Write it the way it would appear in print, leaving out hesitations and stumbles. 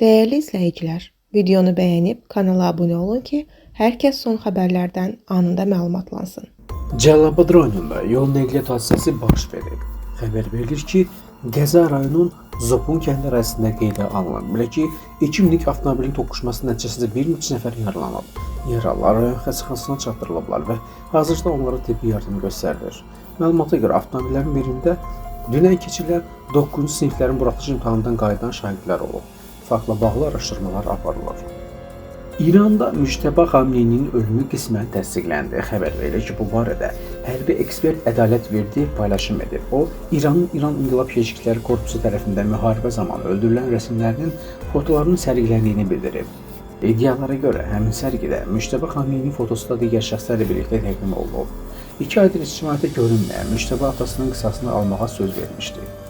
Değerli izləyicilər, videonu bəyənib kanala abunə olun ki, hər kəs son xəbərlərdən anında məlumatlansın. Cəlilabad rayonunda yol nəqliyyat hadisəsi baş verib. Xəbər verilir ki, qəza rayonun Zopun kəndi ərazisində qeydə alınıb. Belə ki, 2 minik avtomobilin toqquşması nəticəsində bir neçə nəfər yaralanıb. Yaralılar rayon xəstəxanasına çatdırılıblar və hazırda onlara tibbi yardım göstərilir. Məlumata görə avtomobillərin birində dünən keçirilən 9-cu siniflərin buraxılış imtahanından qayıdan şagirdlər olub. Faktla bağlı araşdırmalar aparılır. İranda Müctəba Xameneinin ölümü qismən təsdiqləndi. Xəbər verilir ki, bu barədə hərbi ekspert Ədalət Verdiyev paylaşım edib. O, İranın İran İnqilab Keşikçiləri Korpusu tərəfindən müharibə zamanı öldürülən rəsmlərinin fotolarının sərgiləndiyini bildirib. İddialara görə həmin sərgidə Müctəba Xameneinin fotosu da digər şəxslərlə birlikdə təqdim olunub. 2 aydır ictimaiyyətə görünməyən Müctəba atasının qisasını almağa söz vermişdi.